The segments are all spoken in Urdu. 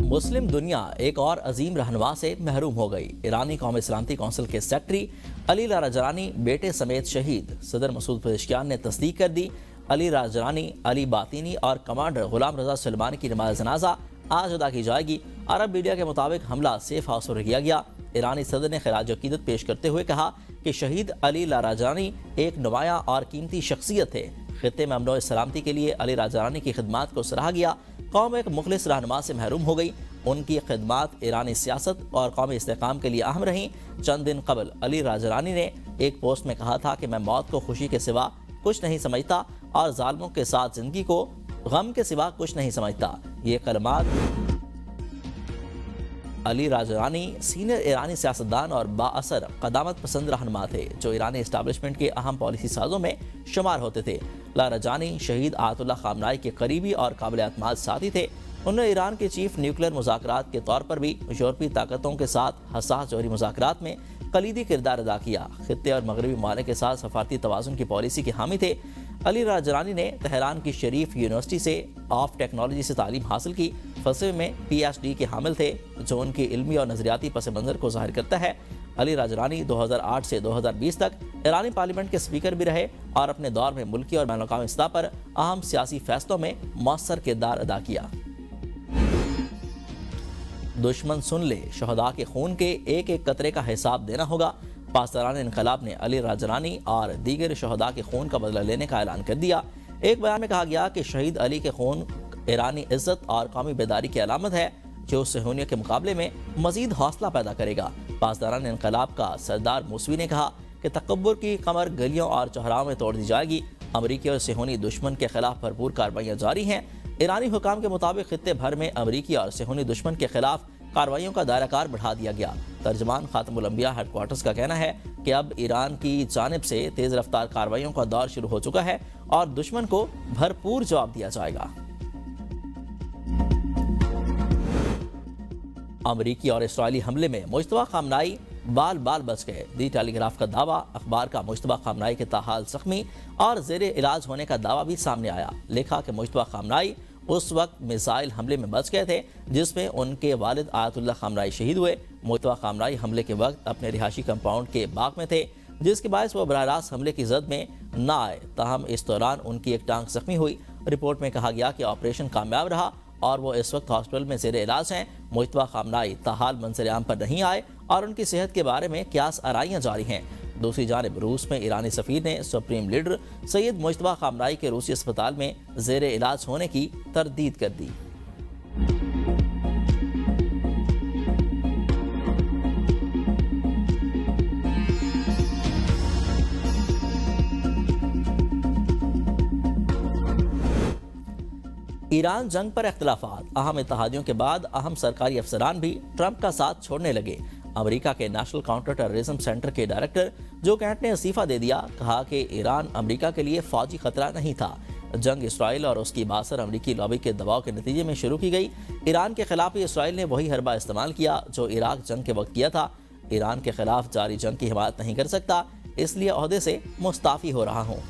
مسلم دنیا ایک اور عظیم رہنما سے محروم ہو گئی۔ ایرانی قومی سلامتی کونسل کے سیکرٹری علی لاریجانی بیٹے سمیت شہید۔ صدر مسعود پزشکیان نے تصدیق کر دی۔ علی لاریجانی، علی باطینی اور کمانڈر غلام رضا سلیمانی کی نماز جنازہ آج ادا کی جائے گی۔ عرب میڈیا کے مطابق حملہ سیف ہاؤس پر کیا گیا۔ ایرانی صدر نے خراج عقیدت پیش کرتے ہوئے کہا کہ شہید علی لاریجانی ایک نمایاں اور قیمتی شخصیت تھے۔ خطے میں امن و سلامتی کے لیے علی لاریجانی کی خدمات کو سراہا گیا۔ قوم ایک مخلص رہنما سے محروم ہو گئی۔ ان کی خدمات ایرانی سیاست اور قومی استحکام کے لیے اہم رہیں۔ چند دن قبل علی لاریجانی نے ایک پوسٹ میں کہا تھا کہ میں موت کو خوشی کے سوا کچھ نہیں سمجھتا اور ظالموں کے ساتھ زندگی کو غم کے سوا کچھ نہیں سمجھتا۔ یہ کلمات علی لاریجانی سینئر ایرانی سیاستدان اور با اثر قدامت پسند رہنما تھے جو ایرانی اسٹیبلشمنٹ کے اہم پالیسی سازوں میں شمار ہوتے تھے۔ لاریجانی شہید آیت اللہ خامنائی کے قریبی اور قابل اعتماد ساتھی تھے۔ انہوں نے ایران کے چیف نیوکلیئر مذاکرات کے طور پر بھی یورپی طاقتوں کے ساتھ حساس جوہری مذاکرات میں کلیدی کردار ادا کیا۔ خطے اور مغربی ممالک کے ساتھ سفارتی توازن کی پالیسی کے حامی تھے۔ علی لاریجانی نے تہران کی شریف یونیورسٹی سے آف ٹیکنالوجی سے تعلیم حاصل کی۔ فلسفے میں پی ایچ ڈی کے حامل تھے جو ان کی علمی اور نظریاتی پس منظر کو ظاہر کرتا ہے۔ علی لاریجانی 2008 سے 2020 تک ایرانی پارلیمنٹ کے اسپیکر بھی رہے اور اپنے دور میں ملکی اور بین الاقوامی سطح پر اہم سیاسی فیصلوں میں مؤثر کردار ادا کیا۔ دشمن سن لے، شہداء کے خون کے ایک ایک قطرے کا حساب دینا ہوگا۔ پاسداران انقلاب نے علی لاریجانی اور دیگر شہداء کے خون کا بدلہ لینے کا اعلان کر دیا۔ ایک بیان میں کہا گیا کہ شہید علی کے خون ایرانی عزت اور قومی بیداری کی علامت ہے جو صہیونیت کے مقابلے میں مزید حوصلہ پیدا کرے گا۔ پاسداران انقلاب کا سردار موسوی نے کہا کہ تکبر کی کمر گلیوں اور چوراہوں میں توڑ دی جائے گی۔ امریکی اور صہیونی دشمن کے خلاف بھرپور کارروائیاں جاری ہیں۔ ایرانی حکام کے مطابق خطے بھر میں امریکی اور صہیونی دشمن کے خلاف کارروائیوں کا دائرہ کار بڑھا دیا گیا۔ ترجمان خاتم الانبیاء ہیڈ کوارٹرز کا کہنا ہے کہ اب ایران کی جانب سے تیز رفتار کارروائیوں کا دور شروع ہو چکا ہے اور دشمن کو بھرپور جواب دیا جائے گا۔ امریکی اور اسرائیلی حملے میں مجتبیٰ خامنائی بال بال بچ گئے۔ دی ٹیلی گراف کا دعویٰ اخبار کا مجتبیٰ خامنائی کے تاحال زخمی اور زیر علاج ہونے کا دعویٰ بھی سامنے آیا۔ لکھا کہ مجتبیٰ خامنائی اس وقت میزائل حملے میں بچ گئے تھے جس میں ان کے والد آیت اللہ خامنائی شہید ہوئے۔ مجتبیٰ خامنائی حملے کے وقت اپنے رہائشی کمپاؤنڈ کے باغ میں تھے جس کے باعث وہ براہ راست حملے کی زد میں نہ آئے، تاہم اس دوران ان کی ایک ٹانگ زخمی ہوئی۔ رپورٹ میں کہا گیا کہ آپریشن کامیاب رہا اور وہ اس وقت ہاسپٹل میں زیر علاج ہیں۔ مجتبیٰ خامنائی تاحال منظر عام پر نہیں آئے اور ان کی صحت کے بارے میں قیاس آرائیاں جاری ہیں۔ دوسری جانب روس میں ایرانی سفیر نے سپریم لیڈر سید مجتبیٰ خامنائی کے روسی اسپتال میں زیر علاج ہونے کی تردید کر دی۔ ایران جنگ پر اختلافات، اہم اتحادیوں کے بعد اہم سرکاری افسران بھی ٹرمپ کا ساتھ چھوڑنے لگے۔ امریکہ کے نیشنل کاؤنٹر ٹیررزم سینٹر کے ڈائریکٹر جو کینٹ نے استعفیٰ دے دیا، کہا کہ ایران امریکہ کے لیے فوجی خطرہ نہیں تھا۔ جنگ اسرائیل اور اس کی باثر امریکی لابی کے دباؤ کے نتیجے میں شروع کی گئی۔ ایران کے خلاف بھی اسرائیل نے وہی حربہ استعمال کیا جو عراق جنگ کے وقت کیا تھا۔ ایران کے خلاف جاری جنگ کی حمایت نہیں کر سکتا، اس لیے عہدے سے مستعفی ہو رہا ہوں۔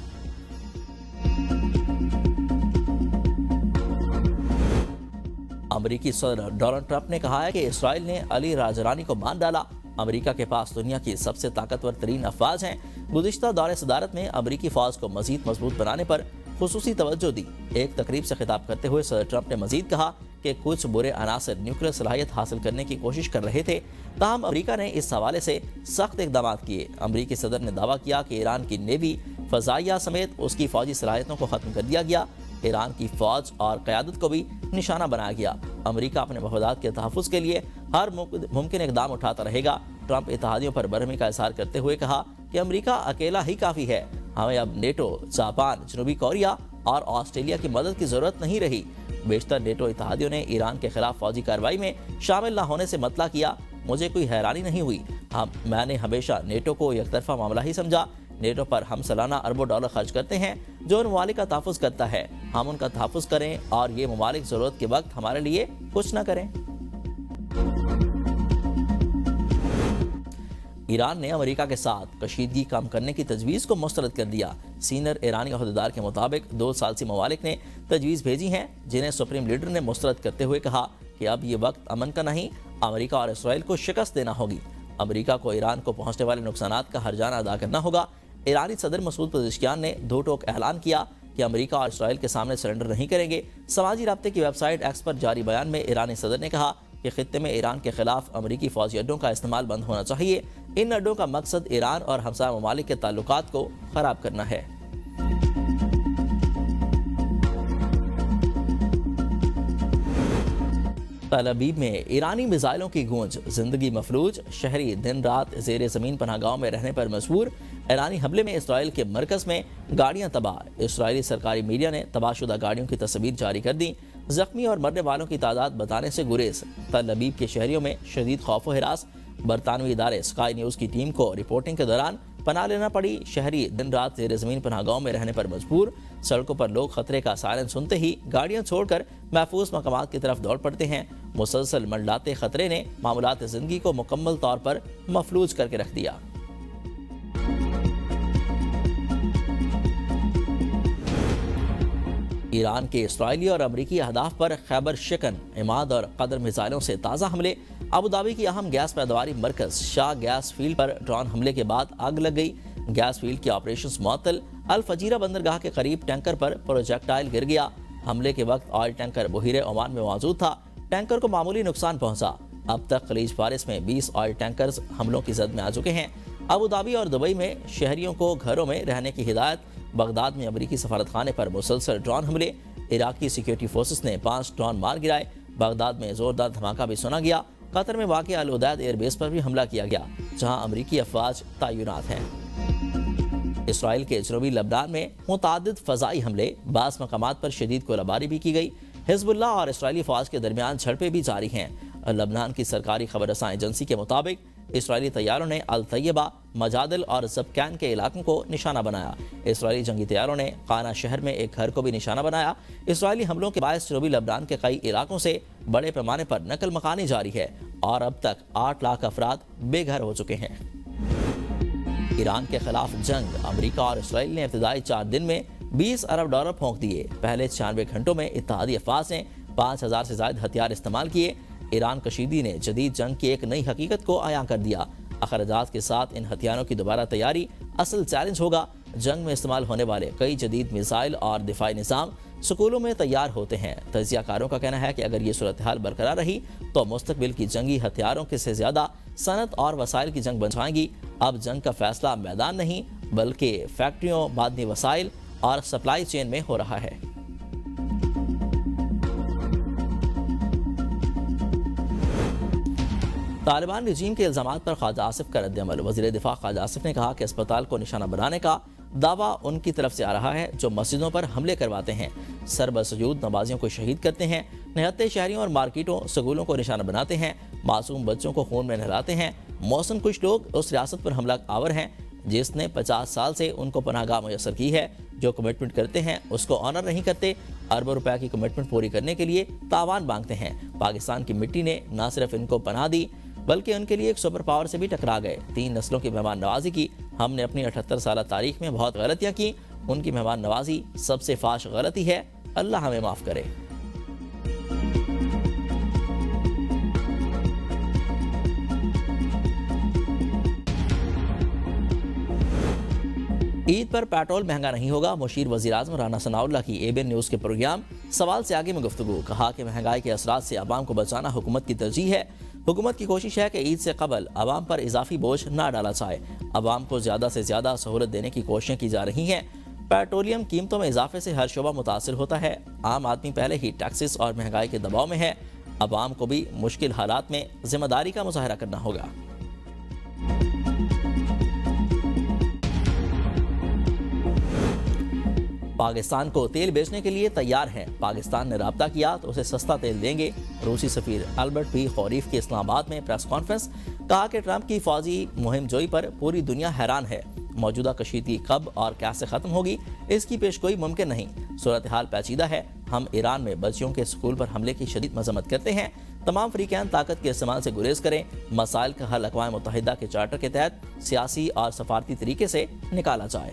امریکی صدر ڈونلڈ ٹرمپ نے کہا ہے کہ اسرائیل نے علی لاریجانی کو باندھ ڈالا۔ امریکہ کے پاس دنیا کی سب سے طاقتور ترین افواج ہیں۔ گزشتہ دور صدارت میں امریکی فوج کو مزید مضبوط بنانے پر خصوصی توجہ دی۔ ایک تقریب سے خطاب کرتے ہوئے صدر ٹرمپ نے مزید کہا کہ کچھ برے عناصر نیوکلیئر صلاحیت حاصل کرنے کی کوشش کر رہے تھے، تاہم امریکہ نے اس حوالے سے سخت اقدامات کیے۔ امریکی صدر نے دعویٰ کیا کہ ایران کی نیوی، فضائیہ سمیت اس کی فوجی صلاحیتوں کو ختم کر دیا گیا۔ ایران کی فوج اور قیادت کو بھی نشانہ بنایا گیا۔ امریکہ اپنے مفادات کے تحفظ کے لیے ہر ممکن اقدام اٹھاتا رہے گا۔ ٹرمپ اتحادیوں پر برہمی کا اظہار کرتے ہوئے کہا کہ امریکہ اکیلا ہی کافی ہے، ہمیں اب نیٹو، جاپان، جنوبی کوریا اور آسٹریلیا کی مدد کی ضرورت نہیں رہی۔ بیشتر نیٹو اتحادیوں نے ایران کے خلاف فوجی کارروائی میں شامل نہ ہونے سے مطلع کیا۔ مجھے کوئی حیرانی نہیں ہوئی، میں نے ہمیشہ نیٹو کو یک طرفہ معاملہ ہی سمجھا۔ نیٹو پر ہم سالانہ اربوں ڈالر خرچ کرتے ہیں جو ان ممالک کا تحفظ کرتا ہے، ہم ان کا تحفظ کریں اور یہ ممالک ضرورت کے وقت ہمارے لیے کچھ نہ کریں۔ ایران نے امریکہ کے ساتھ کشیدگی کم کرنے کی تجویز کو مسترد کر دیا۔ سینئر ایرانی عہدیدار کے مطابق 2 ثالثی ممالک نے تجویز بھیجی ہیں جنہیں سپریم لیڈر نے مسترد کرتے ہوئے کہا کہ اب یہ وقت امن کا نہیں، امریکہ اور اسرائیل کو شکست دینا ہوگی۔ امریکہ کو ایران کو پہنچنے والے نقصانات کا ہرجانہ ادا کرنا ہوگا۔ ایرانی صدر مسعود پزشکیان نے دو ٹوک اعلان کیا کہ امریکہ اور اسرائیل کے سامنے سرنڈر نہیں کریں گے۔ سماجی رابطے کی ویب سائٹ ایکس پر جاری بیان میں ایرانی صدر نے کہا کہ خطے میں ایران کے خلاف امریکی فوجی اڈوں کا استعمال بند ہونا چاہیے۔ ان اڈوں کا مقصد ایران اور ہمسایہ ممالک کے تعلقات کو خراب کرنا ہے۔ تل ابیب میں ایرانی میزائلوں کی گونج، زندگی مفلوج، شہری دن رات زیر زمین پناہ گاہوں میں رہنے پر مجبور۔ ایرانی حملے میں اسرائیل کے مرکز میں گاڑیاں تباہ، اسرائیلی سرکاری میڈیا نے تباہ شدہ گاڑیوں کی تصاویر جاری کر دیں۔ زخمی اور مرنے والوں کی تعداد بتانے سے گریز، تل ابیب کے شہریوں میں شدید خوف و ہراس۔ برطانوی ادارے اسکائی نیوز کی ٹیم کو رپورٹنگ کے دوران پناہ لینا پڑی، شہری دن رات زیر زمین پناہ گاہوں میں رہنے پر مجبور۔ سڑکوں پر لوگ خطرے کا سائرن سنتے ہی گاڑیاں چھوڑ کر محفوظ مقامات کی طرف دوڑ پڑتے ہیں۔ مسلسل منڈلاتے خطرے نے معمولات زندگی کو مکمل طور پر مفلوج کر کے رکھ دیا۔ ایران کے اسرائیلی اور امریکی اہداف پر خیبر شکن، عماد اور قدر میزائلوں سے تازہ حملے۔ ابوظہبی کی اہم گیس پیداواری مرکز شاہ گیس فیلڈ پر ڈرون حملے کے بعد آگ لگ گئی۔ گیس فیلڈ کی آپریشنز معطل۔ الفجیرہ بندرگاہ کے قریب ٹینکر پر پروجیکٹائل گر گیا۔ حملے کے وقت آئل ٹینکر بحیرہ عمان میں موجود تھا۔ ٹینکر کو معمولی نقصان پہنچا۔ اب تک خلیج فارس میں 20 آئل ٹینکرز حملوں کی زد میں آ چکے ہیں۔ ابوظہبی اور دبئی میں شہریوں کو گھروں میں رہنے کی ہدایت۔ بغداد میں امریکی سفارت خانے پر مسلسل ڈرون حملے۔ عراقی سیکیورٹی فورسز نے 5 ڈرون مار گرائے۔ بغداد میں زوردار دھماکہ بھی سنا گیا۔ قطر میں واقع العدید ایئر بیس پر بھی حملہ کیا گیا، جہاں امریکی افواج تعینات ہیں۔ اسرائیل کے جنوبی لبنان میں متعدد فضائی حملے، بعض مقامات پر شدید گولہ باری بھی کی گئی۔ حزب اللہ اور اسرائیلی فوج کے درمیان جھڑپیں بھی جاری ہیں۔ لبنان کی سرکاری خبر رساں ایجنسی کے مطابق اسرائیلی طیاروں نے الطیبہ، مجادل اور زبکان کے علاقوں کو نشانہ بنایا۔ اسرائیلی جنگی طیاروں نے قانا شہر میں ایک گھر کو بھی نشانہ بنایا۔ اسرائیلی حملوں کے باعث جنوبی لبنان کے کئی علاقوں سے بڑے پیمانے پر نقل مکانی جاری ہے اور اب تک 8 لاکھ افراد بے گھر ہو چکے ہیں۔ ایران کے خلاف جنگ، امریکہ اور اسرائیل نے ابتدائی 4 دن میں $20 ارب پھونک دیے۔ پہلے 96 گھنٹوں میں اتحادی افواج نے 5000 سے زائد ہتھیار استعمال کیے۔ ایران کشیدگی نے جدید جنگ کی ایک نئی حقیقت کو عیاں کر دیا۔ اخراجات کے ساتھ ان ہتھیاروں کی دوبارہ تیاری اصل چیلنج ہوگا۔ جنگ میں استعمال ہونے والے کئی جدید میزائل اور دفاعی نظام سکولوں میں تیار ہوتے ہیں۔ تجزیہ کاروں کا کہنا ہے کہ اگر یہ صورتحال برقرار رہی تو مستقبل کی جنگی ہتھیاروں کے سے زیادہ صنعت اور وسائل کی جنگ بن جائیں گی۔ اب جنگ کا فیصلہ میدان نہیں بلکہ فیکٹریوں، معدنی وسائل اور سپلائی چین میں ہو رہا ہے۔ طالبان رجیم کے الزامات پر خواجہ آصف کا رد عمل۔ وزیر دفاع خواجہ آصف نے کہا کہ اسپتال کو نشانہ بنانے کا دعویٰ ان کی طرف سے آ رہا ہے جو مسجدوں پر حملے کرواتے ہیں، سربسجود نمازیوں کو شہید کرتے ہیں، نہتے شہریوں اور مارکیٹوں، سکولوں کو نشانہ بناتے ہیں، معصوم بچوں کو خون میں نہلاتے ہیں۔ موسم کچھ لوگ اس ریاست پر حملہ آور ہیں جس نے 50 سال سے ان کو پناہ گاہ میسر کی ہے، جو کمٹمنٹ کرتے ہیں اس کو آنر نہیں کرتے، اربوں روپے کی کمٹمنٹ پوری کرنے کے لیے تاوان مانگتے ہیں۔ پاکستان کی مٹی نے نہ صرف ان کو پناہ دی بلکہ ان کے لیے ایک سپر پاور سے بھی ٹکرا گئے۔ 3 نسلوں کی مہمان نوازی کی۔ ہم نے اپنی 78 سالہ تاریخ میں بہت غلطیاں کی، ان کی مہمان نوازی سب سے فاش غلطی ہے، اللہ ہمیں معاف کرے۔ عید پر پیٹرول مہنگا نہیں ہوگا، مشیر وزیر اعظم رانا ثناء اللہ کی ABN نیوز کے پروگرام سوال سے آگے میں گفتگو۔ کہا کہ مہنگائی کے اثرات سے عوام کو بچانا حکومت کی ترجیح ہے۔ حکومت کی کوشش ہے کہ عید سے قبل عوام پر اضافی بوجھ نہ ڈالا جائے۔ عوام کو زیادہ سے زیادہ سہولت دینے کی کوششیں کی جا رہی ہیں۔ پیٹرولیم قیمتوں میں اضافے سے ہر شعبہ متاثر ہوتا ہے۔ عام آدمی پہلے ہی ٹیکسز اور مہنگائی کے دباؤ میں ہے۔ عوام کو بھی مشکل حالات میں ذمہ داری کا مظاہرہ کرنا ہوگا۔ پاکستان کو تیل بیچنے کے لیے تیار ہیں۔ پاکستان نے رابطہ کیا تو اسے سستا تیل دیں گے۔ روسی سفیر البرٹ پی خوریف کی اسلام آباد میں پریس کانفرنس۔ کہا کہ ٹرمپ کی فوجی مہم جوئی پر پوری دنیا حیران ہے۔ موجودہ کشیدگی کب اور کیسے ختم ہوگی اس کی پیشگوئی ممکن نہیں۔ صورتحال پیچیدہ ہے۔ ہم ایران میں بچیوں کے اسکول پر حملے کی شدید مذمت کرتے ہیں۔ تمام فریقین طاقت کے استعمال سے گریز کریں۔ مسائل کا حل اقوام متحدہ کے چارٹر کے تحت سیاسی اور سفارتی طریقے سے نکالا جائے۔